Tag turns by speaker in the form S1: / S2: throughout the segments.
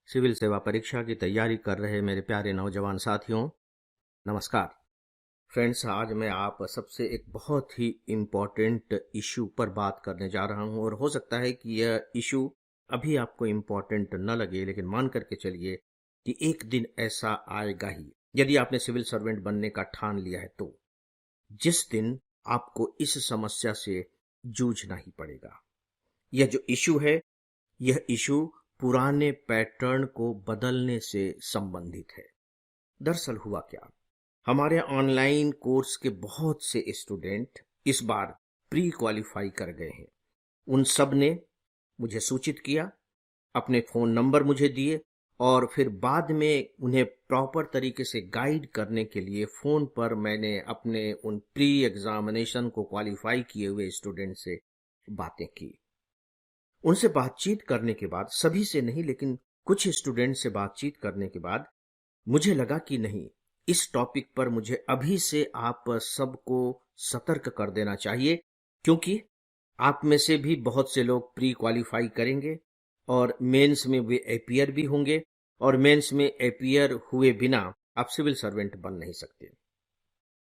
S1: Civil सेवा परीक्षा की तैयारी कर रहे मेरे प्यारे नौजवान साथियों, नमस्कार। फ्रेंड्स, आज मैं आप सबसे एक बहुत ही इम्पोर्टेंट इशू पर बात करने जा रहा हूं और हो सकता है कि यह इशू अभी आपको इम्पोर्टेंट न लगे, लेकिन मान करके चलिए कि एक दिन ऐसा आएगा ही, यदि आपने सिविल सर्वेंट बनने का ठान लिया है तो, जिस दिन आपको इस समस्या से जूझना ही पड़ेगा। यह जो इशू है, यह इशू पुराने पैटर्न को बदलने से संबंधित है। दरअसल हुआ क्या, हमारे ऑनलाइन कोर्स के बहुत से स्टूडेंट इस बार प्री क्वालिफाई कर गए हैं। उन सब ने मुझे सूचित किया, अपने फोन नंबर मुझे दिए और फिर बाद में उन्हें प्रॉपर तरीके से गाइड करने के लिए फोन पर मैंने अपने उन प्री एग्जामिनेशन को क्वालिफाई किए हुए स्टूडेंट से बातें की। उनसे बातचीत करने के बाद, सभी से नहीं लेकिन कुछ स्टूडेंट से बातचीत करने के बाद मुझे लगा कि नहीं, इस टॉपिक पर मुझे अभी से आप सबको सतर्क कर देना चाहिए, क्योंकि आप में से भी बहुत से लोग प्री क्वालिफाई करेंगे और मेंस में वे अपीयर भी होंगे, और मेंस में अपीयर हुए बिना आप सिविल सर्वेंट बन नहीं सकते।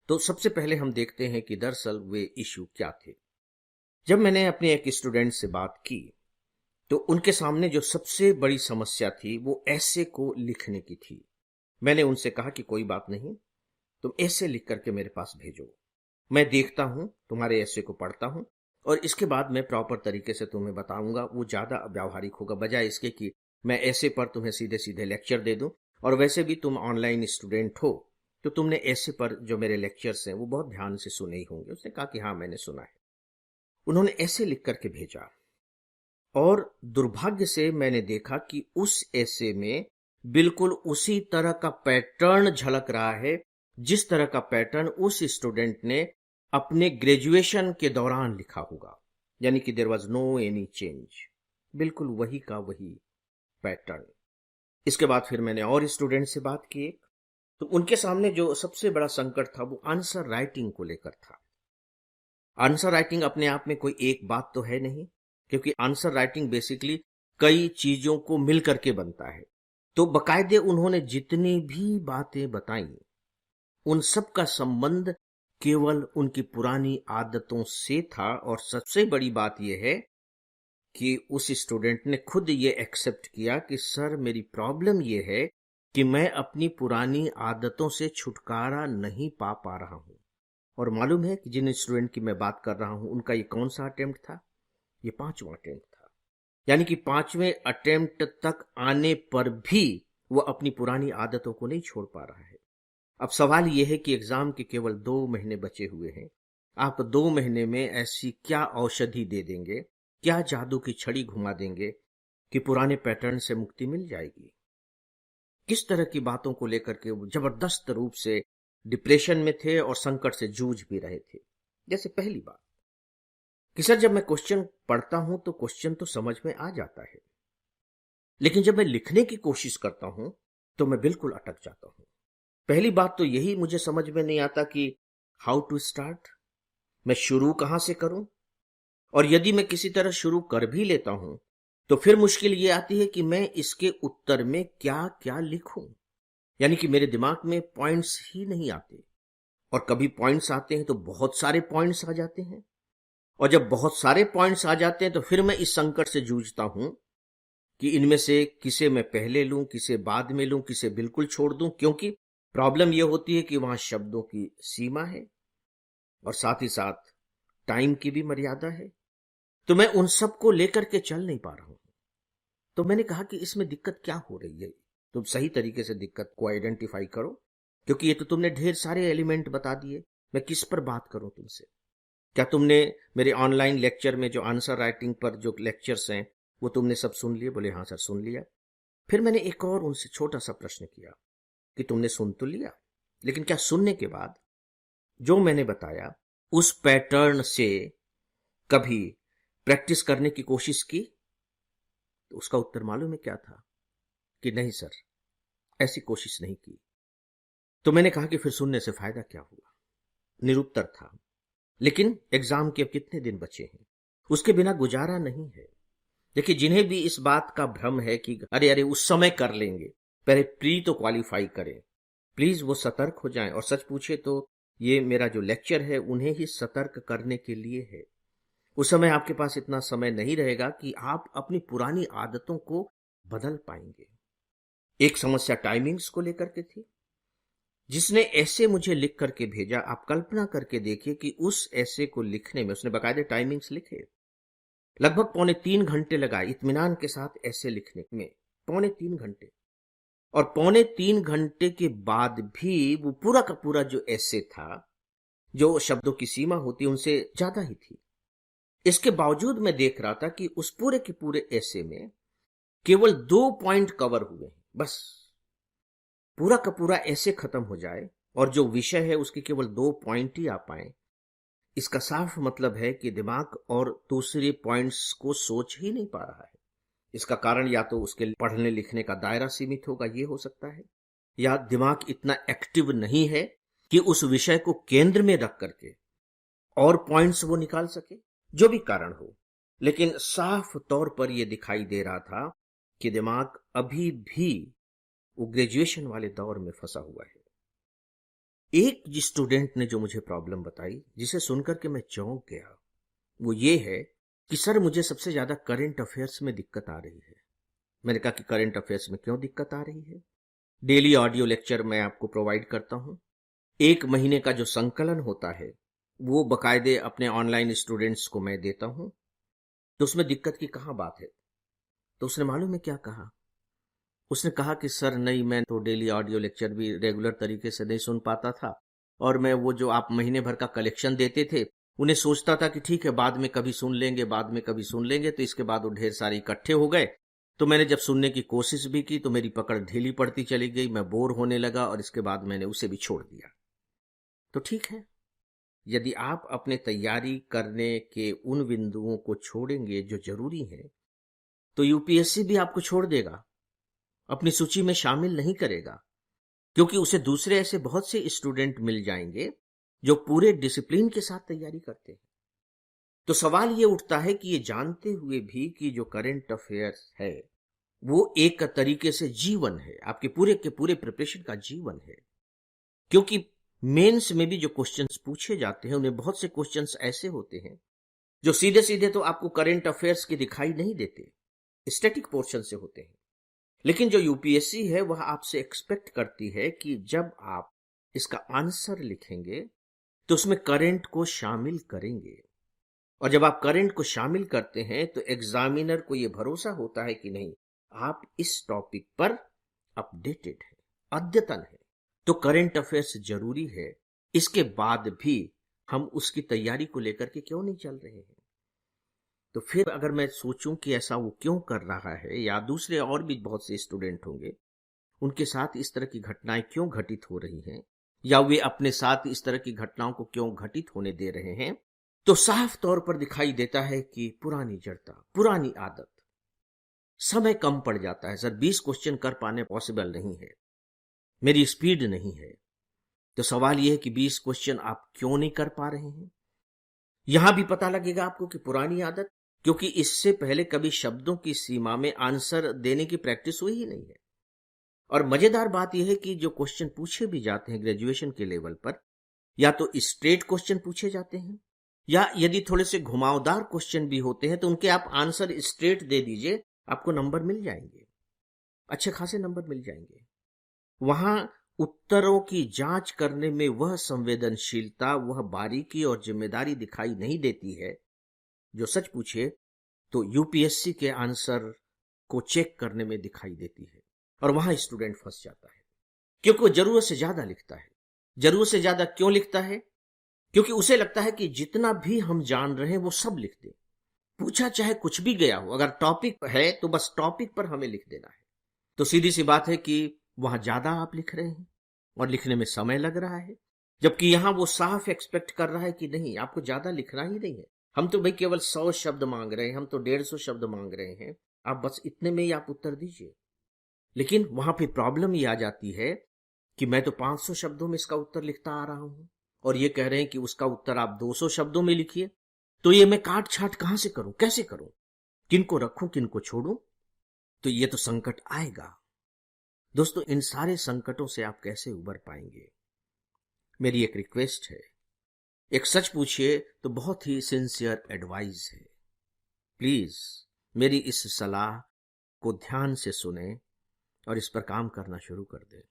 S1: तो सबसे पहले हम देखते हैं कि दरअसल वे इशू क्या थे। जब मैंने अपने एक स्टूडेंट से बात की तो उनके सामने जो सबसे बड़ी समस्या थी वो ऐसे को लिखने की थी। मैंने उनसे कहा कि कोई बात नहीं, तुम ऐसे लिख करके मेरे पास भेजो, मैं देखता हूं, तुम्हारे ऐसे को पढ़ता हूं और इसके बाद मैं प्रॉपर तरीके से तुम्हें बताऊंगा। वो ज्यादा व्यावहारिक होगा, बजाय इसके कि मैं ऐसे पर तुम्हें सीधे सीधे लेक्चर दे दूं। और वैसे भी तुम ऑनलाइन स्टूडेंट हो तो तुमने ऐसे पर जो मेरे लेक्चर्स हैं वो बहुत ध्यान से सुने ही होंगे। उसने कहा कि हाँ, मैंने सुना है। उन्होंने ऐसे लिख करके भेजा और दुर्भाग्य से मैंने देखा कि उस ऐसे में बिल्कुल उसी तरह का पैटर्न झलक रहा है जिस तरह का पैटर्न उस स्टूडेंट ने अपने ग्रेजुएशन के दौरान लिखा होगा, यानी कि there was no any change, बिल्कुल वही का वही पैटर्न। इसके बाद फिर मैंने और स्टूडेंट से बात की, तो उनके सामने जो सबसे बड़ा संकट था वो आंसर राइटिंग को लेकर था। आंसर राइटिंग अपने आप में कोई एक बात तो है नहीं, क्योंकि आंसर राइटिंग बेसिकली कई चीजों को मिल करके बनता है। तो बकायदे उन्होंने जितनी भी बातें बताई उन सब का संबंध केवल उनकी पुरानी आदतों से था। और सबसे बड़ी बात यह है कि उस स्टूडेंट ने खुद ये एक्सेप्ट किया कि सर, मेरी प्रॉब्लम यह है कि मैं अपनी पुरानी आदतों से छुटकारा नहीं पा रहा हूं। और मालूम है कि जिन स्टूडेंट की मैं बात कर रहा हूं उनका ये कौन सा अटेम्प्ट था? ये 5वां अटेम्प्ट था। यानी कि 5वें अटेम्प्ट तक आने पर भी वो अपनी पुरानी आदतों को नहीं छोड़ पा रहा है। अब सवाल यह है कि एग्जाम के केवल 2 महीने बचे हुए हैं। आप 2 महीने में ऐसी क्या औषधि दे देंगे, क्या जादू की छड़ी घुमा देंगे कि पुराने पैटर्न से मुक्ति मिल जाएगी? किस तरह की बातों को लेकर के वो जबरदस्त रूप से डिप्रेशन में थे और संकट से जूझ भी रहे थे। जैसे पहली बात कि सर, जब मैं क्वेश्चन पढ़ता हूं तो क्वेश्चन तो समझ में आ जाता है, लेकिन जब मैं लिखने की कोशिश करता हूं तो मैं बिल्कुल अटक जाता हूं। पहली बात तो यही मुझे समझ में नहीं आता कि हाउ टू स्टार्ट, मैं शुरू कहां से करूं। और यदि मैं किसी तरह शुरू कर भी लेता हूं तो फिर मुश्किल ये आती है कि मैं इसके उत्तर में क्या क्या लिखूं। यानी कि मेरे दिमाग में पॉइंट्स ही नहीं आते, और कभी पॉइंट्स आते हैं तो बहुत सारे पॉइंट्स आ जाते हैं, और जब बहुत सारे पॉइंट्स आ जाते हैं तो फिर मैं इस संकट से जूझता हूं कि इनमें से किसे मैं पहले लूं, किसे बाद में लूं, किसे बिल्कुल छोड़ दूं। क्योंकि प्रॉब्लम यह होती है कि वहां शब्दों की सीमा है और साथ ही साथ टाइम की भी मर्यादा है। तो मैं उन सब को लेकर के चल नहीं पा रहा हूं। तो मैंने कहा कि इसमें दिक्कत क्या हो रही है? तुम सही तरीके से दिक्कत को आइडेंटिफाई करो, क्योंकि ये तो तुमने ढेर सारे एलिमेंट बता दिए, मैं किस पर बात करूं तुमसे? क्या तुमने मेरे ऑनलाइन लेक्चर में जो आंसर राइटिंग पर जो लेक्चर्स हैं वो तुमने सब सुन लिए? बोले हाँ सर, सुन लिया। फिर मैंने एक और उनसे छोटा सा प्रश्न किया कि तुमने सुन तो लिया, लेकिन क्या सुनने के बाद जो मैंने बताया उस पैटर्न से कभी प्रैक्टिस करने की कोशिश की? तो उसका उत्तर मालूम है क्या था? कि नहीं सर, ऐसी कोशिश नहीं की। तो मैंने कहा कि फिर सुनने से फायदा क्या हुआ? निरुत्तर था। लेकिन एग्जाम के अब कितने दिन बचे हैं, उसके बिना गुजारा नहीं है। देखिए, जिन्हें भी इस बात का भ्रम है कि अरे अरे उस समय कर लेंगे, पहले प्री तो क्वालिफाई करें, प्लीज वो सतर्क हो जाएं। और सच पूछे तो ये मेरा जो लेक्चर है उन्हें ही सतर्क करने के लिए है। उस समय आपके पास इतना समय नहीं रहेगा कि आप अपनी पुरानी आदतों को बदल पाएंगे। एक समस्या टाइमिंग्स को लेकर के थी। जिसने ऐसे मुझे लिख करके भेजा, आप कल्पना करके देखिए कि उस ऐसे को लिखने में उसने बाकायदे टाइमिंग्स लिखे। लगभग 2.25 घंटे लगाए इत्मीनान के साथ ऐसे लिखने में, 2.25 घंटे। और 2.25 घंटे के बाद भी वो पूरा का पूरा जो ऐसे था, जो शब्दों की सीमा होती है उनसे ज्यादा ही थी। इसके बावजूद मैं देख रहा था कि उस पूरे के पूरे ऐसे में केवल 2 पॉइंट कवर हुए हैं, बस पूरा का पूरा ऐसे खत्म हो जाए और जो विषय है उसके केवल 2 पॉइंट ही आ पाए। इसका साफ मतलब है कि दिमाग और दूसरे पॉइंट्स को सोच ही नहीं पा रहा है। इसका कारण या तो उसके पढ़ने लिखने का दायरा सीमित होगा, ये हो सकता है, या दिमाग इतना एक्टिव नहीं है कि उस विषय को केंद्र में रख करके और पॉइंट्स वो निकाल सके, जो भी कारण हो। लेकिन साफ तौर पर यह दिखाई दे रहा था कि दिमाग अभी भी वो ग्रेजुएशन वाले दौर में फंसा हुआ है। एक स्टूडेंट ने जो मुझे प्रॉब्लम बताई, जिसे सुनकर के मैं चौंक गया, वो ये है कि सर मुझे सबसे ज्यादा करंट अफेयर्स में दिक्कत आ रही है। मैंने कहा कि करंट अफेयर्स में क्यों दिक्कत आ रही है? डेली ऑडियो लेक्चर मैं आपको प्रोवाइड करता हूं। 1 महीने का जो संकलन होता है वो बकायदे अपने ऑनलाइन स्टूडेंट्स को मैं देता हूं। तो उसमें दिक्कत की कहां बात है? तो उसने मालूम है क्या कहा? उसने कहा कि सर नहीं, मैं तो डेली ऑडियो लेक्चर भी रेगुलर तरीके से नहीं सुन पाता था, और मैं वो जो आप महीने भर का कलेक्शन देते थे उन्हें सोचता था कि ठीक है बाद में कभी सुन लेंगे, बाद में कभी सुन लेंगे। तो इसके बाद वो ढेर सारे इकट्ठे हो गए। तो मैंने जब सुनने की कोशिश भी की तो मेरी पकड़ ढीली पड़ती चली गई, मैं बोर होने लगा और इसके बाद मैंने उसे भी छोड़ दिया। तो ठीक है, यदि आप अपने तैयारी करने के उन बिंदुओं को छोड़ेंगे जो जरूरी है, तो यूपीएससी भी आपको छोड़ देगा, अपनी सूची में शामिल नहीं करेगा, क्योंकि उसे दूसरे ऐसे बहुत से स्टूडेंट मिल जाएंगे जो पूरे डिसिप्लिन के साथ तैयारी करते हैं। तो सवाल ये उठता है कि ये जानते हुए भी कि जो करंट अफेयर्स है वो एक तरीके से जीवन है, आपके पूरे के पूरे प्रिपरेशन का जीवन है। क्योंकि मेंस में भी जो क्वेश्चंस पूछे जाते हैं उनमें बहुत से क्वेश्चंस ऐसे होते हैं जो सीधे सीधे तो आपको करंट अफेयर्स के दिखाई नहीं देते, स्टैटिक पोर्शन से होते हैं। लेकिन जो यूपीएससी है वह आपसे एक्सपेक्ट करती है कि जब आप इसका आंसर लिखेंगे तो उसमें करंट को शामिल करेंगे। और जब आप करंट को शामिल करते हैं तो एग्जामिनर को यह भरोसा होता है कि नहीं, आप इस टॉपिक पर अपडेटेड है, अद्यतन है। तो करंट अफेयर्स जरूरी है, इसके बाद भी हम उसकी तैयारी को लेकर के क्यों नहीं चल रहे हैं? तो फिर अगर मैं सोचूं कि ऐसा वो क्यों कर रहा है, या दूसरे और भी बहुत से स्टूडेंट होंगे उनके साथ इस तरह की घटनाएं क्यों घटित हो रही हैं, या वे अपने साथ इस तरह की घटनाओं को क्यों घटित होने दे रहे हैं, तो साफ तौर पर दिखाई देता है कि पुरानी जड़ता, पुरानी आदत। समय कम पड़ जाता है सर, 20 क्वेश्चन कर पाने पॉसिबल नहीं है, मेरी स्पीड नहीं है। तो सवाल यह है कि 20 क्वेश्चन आप क्यों नहीं कर पा रहे हैं? यहां भी पता लगेगा आपको कि पुरानी आदत, क्योंकि इससे पहले कभी शब्दों की सीमा में आंसर देने की प्रैक्टिस हुई ही नहीं है। और मजेदार बात यह है कि जो क्वेश्चन पूछे भी जाते हैं ग्रेजुएशन के लेवल पर, या तो स्ट्रेट क्वेश्चन पूछे जाते हैं, या यदि थोड़े से घुमावदार क्वेश्चन भी होते हैं तो उनके आप आंसर स्ट्रेट दे दीजिए, आपको नंबर मिल जाएंगे, अच्छे खासे नंबर मिल जाएंगे। वहां उत्तरों की जांच करने में वह संवेदनशीलता, वह बारीकी और जिम्मेदारी दिखाई नहीं देती है जो सच पूछे तो यूपीएससी के आंसर को चेक करने में दिखाई देती है। और वहां स्टूडेंट फंस जाता है, क्योंकि वो जरूरत से ज्यादा लिखता है। जरूरत से ज्यादा क्यों लिखता है? क्योंकि उसे लगता है कि जितना भी हम जान रहे हैं वो सब लिख दें, पूछा चाहे कुछ भी गया हो, अगर टॉपिक है तो बस टॉपिक पर हमें लिख देना है। तो सीधी सी बात है कि वहां ज्यादा आप लिख रहे हैं और लिखने में समय लग रहा है, जबकि यहां वो साफ एक्सपेक्ट कर रहा है कि नहीं, आपको ज्यादा लिखना ही नहीं है, हम तो भाई केवल 100 शब्द मांग रहे हैं, हम तो 150 शब्द मांग रहे हैं, आप बस इतने में ही आप उत्तर दीजिए। लेकिन वहां पे प्रॉब्लम ये आ जाती है कि मैं तो 500 शब्दों में इसका उत्तर लिखता आ रहा हूं और ये कह रहे हैं कि उसका उत्तर आप 200 शब्दों में लिखिए। तो ये मैं काट छाट कहां से करूं, कैसे करूं? किनको रखूं किनको छोड़ूं, तो ये तो संकट आएगा। दोस्तों, इन सारे संकटों से आप कैसे उबर पाएंगे? मेरी एक रिक्वेस्ट है, एक सच पूछिए तो बहुत ही सिंसियर एडवाइस है। प्लीज मेरी इस सलाह को ध्यान से सुने और इस पर काम करना शुरू कर दें।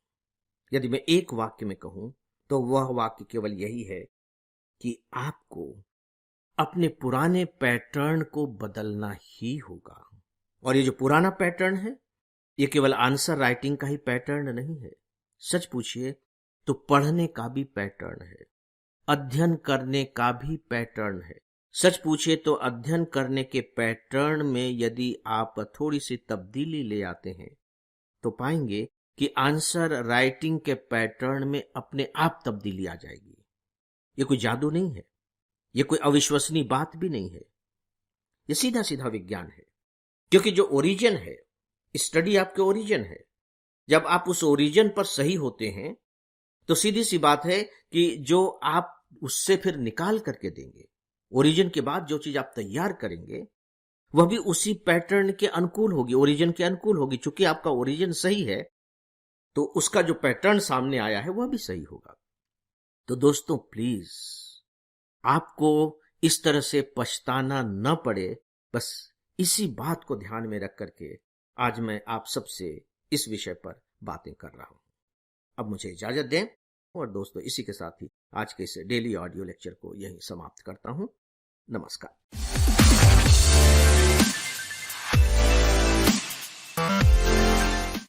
S1: यदि मैं एक वाक्य में कहूं तो वह वाक्य केवल यही है कि आपको अपने पुराने पैटर्न को बदलना ही होगा। और ये जो पुराना पैटर्न है, ये केवल आंसर राइटिंग का ही पैटर्न नहीं है। सच पूछिए तो पढ़ने का भी पैटर्न है, अध्ययन करने का भी पैटर्न है। सच पूछे तो अध्ययन करने के पैटर्न में यदि आप थोड़ी सी तब्दीली ले आते हैं तो पाएंगे कि आंसर राइटिंग के पैटर्न में अपने आप तब्दीली आ जाएगी। ये कोई जादू नहीं है, ये कोई अविश्वसनीय बात भी नहीं है, ये सीधा सीधा विज्ञान है। क्योंकि जो ओरिजिन है, स्टडी आपके ओरिजिन है। जब आप उस ओरिजिन पर सही होते हैं तो सीधी सी बात है कि जो आप उससे फिर निकाल करके देंगे, ओरिजिन के बाद जो चीज आप तैयार करेंगे वह भी उसी पैटर्न के अनुकूल होगी, ओरिजिन के अनुकूल होगी। चूंकि आपका ओरिजिन सही है तो उसका जो पैटर्न सामने आया है वह भी सही होगा। तो दोस्तों प्लीज, आपको इस तरह से पछताना न पड़े, बस इसी बात को ध्यान में रख करके आज मैं आप सबसे इस विषय पर बातें कर रहा हूं। अब मुझे इजाजत दें और दोस्तों, इसी के साथ ही आज के इस डेली ऑडियो लेक्चर को यहीं समाप्त करता हूं। नमस्कार।